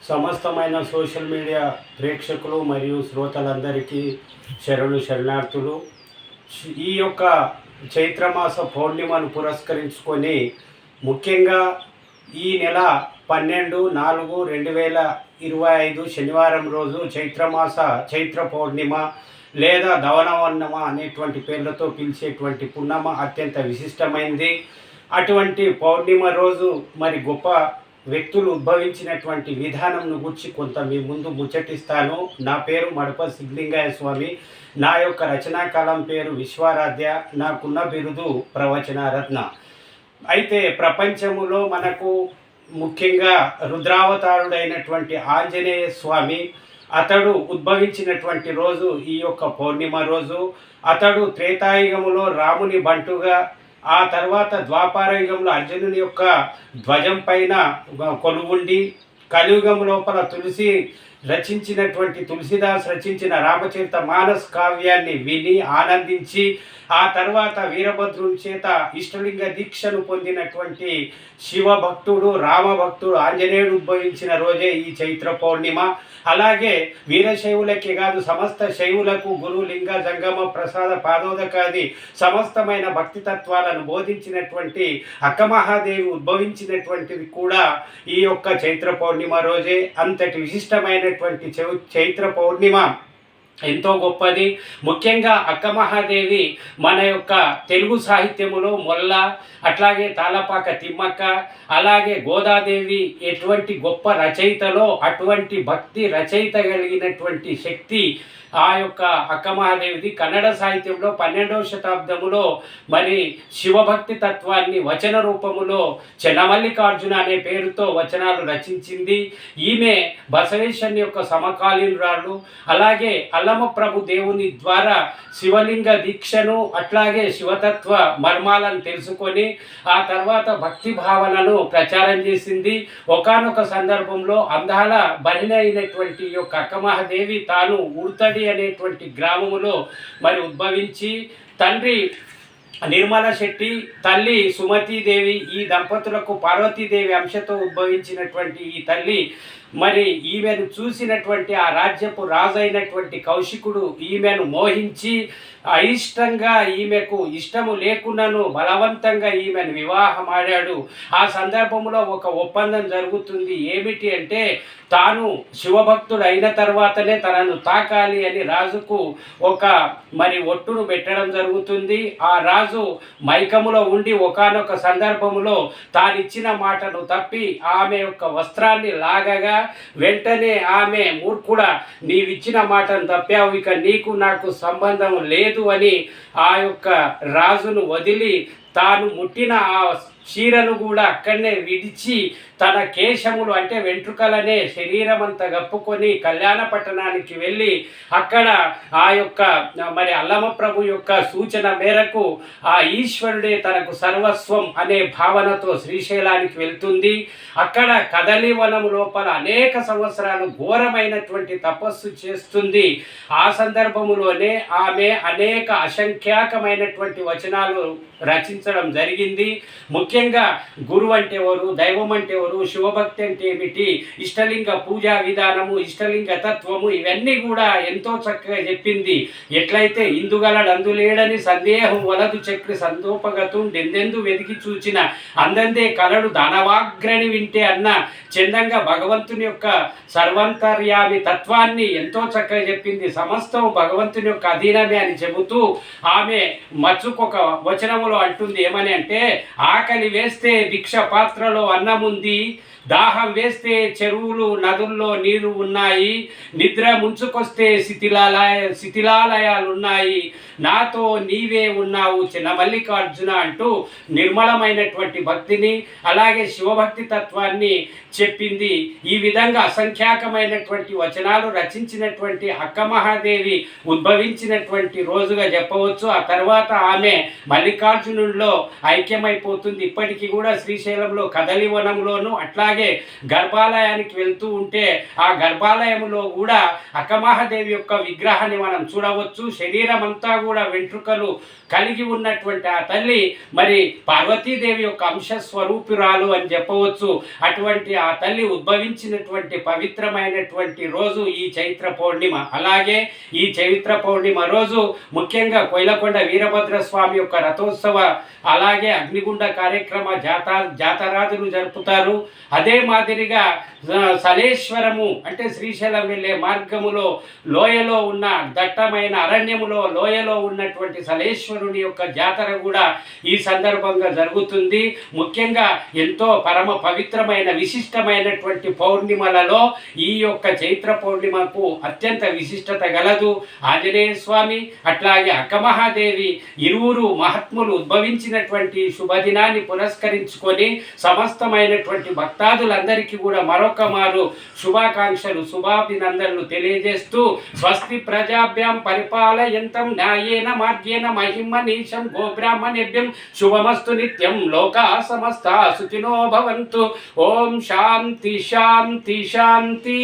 సమస్తమైన social media ప్రేక్షకులు మరియు శ్రోతలందరికీ శరణార్థులు. ఈ యొక్క చైత్రమాస పౌర్ణిమను పురస్కరించుకొని ముఖ్యంగా ఈ నెల 12/4/2025 శనివారం రోజు చైత్ర పౌర్ణిమ లేదా ధవనవర్ణమ అనేటువంటి పేర్లతో పిలిచేటువంటి పున్నమ అత్యంత విశిష్టమైనది. అటువంటి పౌర్ణిమ రోజు మరి గొప్ప వ్యక్తులు ఉద్భవించినటువంటి విధానంను గురించి కొంత మీ ముందు ముచ్చటిస్తాను. నా పేరు మడప సిద్ధలింగయ్య స్వామి. నా యొక్క రచనాకాలం పేరు విశ్వారాధ్య. నాకున్న బిరుదు ప్రవచనరత్న. అయితే ప్రపంచములో మనకు ముఖ్యంగా రుద్రావతారుడైనటువంటి ఆంజనేయ స్వామి అతడు ఉద్భవించినటువంటి రోజు ఈ యొక్క పౌర్ణిమ రోజు. అతడు త్రేతాయుగములో రాముని బంటుగా, ఆ తర్వాత ద్వాపారయుగంలో అర్జునుని యొక్క ధ్వజం పైన కొలువుండి, కలియుగం లోపల తులసిదాస్ రచించిన రామచరిత మానస్ కావ్యాన్ని విని ఆనందించి, ఆ తర్వాత వీరభద్రుని చేత ఇష్టలింగ దీక్షను పొందినటువంటి శివభక్తుడు, రామభక్తుడు ఆంజనేయుడు ఉద్భవించిన రోజే ఈ చైత్ర పౌర్ణిమ. అలాగే వీరశైవులకే కాదు, సమస్త శైవులకు గురు లింగ జంగమ ప్రసాద పాదోదకాది సమస్తమైన భక్తి తత్వాలను బోధించినటువంటి అక్కమహాదేవి ఉద్భవించినటువంటిది కూడా ఈ యొక్క చైత్ర పౌర్ణిమ రోజే. అంతటి విశిష్టమైనటువంటి చైత్ర పౌర్ణిమ ఎంతో గొప్పది. ముఖ్యంగా అక్కమహాదేవి మన యొక్క తెలుగు సాహిత్యములో మొల్ల, అట్లాగే తాళపాక తిమ్మక్క, అలాగే గోదాదేవి ఎటువంటి గొప్ప రచయితలో అటువంటి భక్తి రచయిత కలిగినటువంటి శక్తి ఆ యొక్క అక్కమహాదేవిది. కన్నడ సాహిత్యంలో 12వ శతాబ్దములో మరి శివభక్తి తత్వాన్ని వచన రూపములో చెన్నమల్లికార్జున అనే పేరుతో వచనాలు రచించింది. ఈమె బసవేశ్వరుని యొక్క సమకాలీనురాలు. అలాగే అల్లమప్రభు దేవుని ద్వారా శివలింగ దీక్షను, అట్లాగే శివతత్వ మర్మాలను తెలుసుకొని ఆ తర్వాత భక్తి భావనను ప్రచారం చేసింది. ఒకానొక సందర్భంలో అందాల బలిన అయినటువంటి యొక్క అక్కమహాదేవి తాను ఉర్తడి అనేటువంటి గ్రామములో మరి ఉద్భవించి, తండ్రి నిర్మల శెట్టి, తల్లి సుమతీదేవి, ఈ దంపతులకు పార్వతీదేవి అంశతో ఉద్భవించినటువంటి ఈ తల్లి మరి ఈమెను చూసినటువంటి ఆ రాజ్యపు రాజు అయినటువంటి కౌశికుడు ఈమెను మోహించి అయిష్టంగా, ఈమెకు ఇష్టము లేకున్నాను బలవంతంగా ఈమెను వివాహమాడాడు. ఆ సందర్భంలో ఒక ఒప్పందం జరుగుతుంది. ఏమిటి అంటే, తాను శివభక్తుడు అయిన తర్వాతనే తనను తాకాలి అని రాజుకు ఒక మరి ఒట్టును పెట్టడం జరుగుతుంది. ఆ రాజు మైకములో ఉండి ఒకానొక సందర్భములో తానిచ్చిన మాటను తప్పి ఆమె యొక్క వస్త్రాన్ని లాగగా, వెంటనే ఆమె మూర్ఖుడా, నీవిచ్చిన మాటను తప్పావు, ఇక నీకు నాకు సంబంధం లేదు అని ఆ యొక్క రాజును వదిలి తాను ముట్టిన ఆ చీరను కూడా అక్కడనే విడిచి తన కేశములు అంటే వెంట్రుకలనే శరీరం అంతా గప్పుకొని కళ్యాణ పట్టణానికి వెళ్ళి అక్కడ ఆ యొక్క మరి అల్లమప్రభు యొక్క సూచన మేరకు ఆ ఈశ్వరుడే తనకు సర్వస్వం అనే భావనతో శ్రీశైలానికి వెళ్తుంది. అక్కడ కదలివనము లోపల అనేక సంవత్సరాలు ఘోరమైనటువంటి తపస్సు చేస్తుంది. ఆ సందర్భములోనే ఆమె అనేక అసంఖ్యాకమైనటువంటి వచనాలు రచించడం జరిగింది. ముఖ్యంగా గురువు అంటే ఎవరు, దైవం అంటే ఎవరు, శివభక్తి అంటే ఏమిటి, ఇష్టలింగ పూజా విధానము, ఇష్టలింగ తత్వము, ఇవన్నీ కూడా ఎంతో చక్కగా చెప్పింది. ఎట్లయితే ఇందుగలడు అందులేడని సందేహం వలదు చక్రి సందోపగతుండెందెందు వెతికి చూచిన అందందే కలడు ధనవాగ్రని వింటే అన్న చందంగా భగవంతుని యొక్క సర్వంతర్యామి తత్వాన్ని ఎంతో చక్కగా చెప్పింది. సమస్తం భగవంతుని యొక్క అధీనమే అని చెబుతూ ఆమె మచ్చుకొక వచనములో అంటుంది. ఏమని అంటే, ఆకలి వేస్తే భిక్ష పాత్రలో అన్నముంది, దాహం వేస్తే చెరువులు నదుల్లో నీరు ఉన్నాయి, నిద్ర ముంచుకొస్తే శిథిలాలయాలు ఉన్నాయి, నాతో నీవే ఉన్నావు చిన్నమల్లికార్జున అంటూ నిర్మలమైనటువంటి భక్తిని, అలాగే శివభక్తి తత్వాన్ని చెప్పింది. ఈ విధంగా అసంఖ్యాకమైనటువంటి వచనాలు రచించినటువంటి అక్కమహాదేవి ఉద్భవించినటువంటి రోజుగా చెప్పవచ్చు. ఆ తర్వాత ఆమె మల్లికార్జునుల్లో ఐక్యమైపోతుంది. ఇప్పటికీ కూడా శ్రీశైలంలో కదలివనంలోను, అట్లాగే అట్లాగే గర్భాలయానికి వెళ్తూ ఉంటే ఆ గర్భాలయంలో కూడా అక్కమహాదేవి యొక్క విగ్రహాన్ని మనం చూడవచ్చు. శరీరం అంతా కూడా వెంట్రుకలు కలిగి ఉన్నటువంటి ఆ తల్లి మరి పార్వతీదేవి యొక్క అంశ స్వరూపురాలు అని చెప్పవచ్చు. అటువంటి ఆ తల్లి ఉద్భవించినటువంటి పవిత్రమైనటువంటి రోజు ఈ చైత్ర పౌర్ణిమ. అలాగే ఈ చైత్ర పౌర్ణిమ రోజు ముఖ్యంగా కోయిలకొండ వీరభద్ర స్వామి యొక్క రథోత్సవ అలాగే అగ్నిగుండ కార్యక్రమ జాతరాదులు జరుపుతారు. అదే మాదిరిగా సలేశ్వరము అంటే శ్రీశైలం వెళ్ళే మార్గములో లోయలో ఉన్న దట్టమైన అరణ్యములో లోయలో ఉన్నటువంటి సలేశ్వరుని యొక్క జాతర కూడా ఈ సందర్భంగా జరుగుతుంది. ముఖ్యంగా ఎంతో పరమ పవిత్రమైన విశిష్టమైనటువంటి పౌర్ణిమలలో ఈ యొక్క చైత్ర పౌర్ణిమకు అత్యంత విశిష్టత గలదు. ఆంజనేయ స్వామి అట్లాగే అక్కమహాదేవి ఇరువురు మహాత్ములు ఉద్భవించినటువంటి శుభదినాన్ని పురస్కరించుకొని సమస్తమైనటువంటి భక్తాదులందరికీ కూడా మరొక మారు శుభాకాంక్షలు శుభాభినందనలు తెలియజేస్తూ స్వస్తి ప్రజాభ్యాం పరిపాలయంతం న్యాయేన మార్గేణ మహిమనీశం గోబ్రాహ్మణేభ్యం శుభమస్తు నిత్యం లోకా సమస్తా సుఖినో భవంతు. ఓం శాంతి శాంతి శాంతి.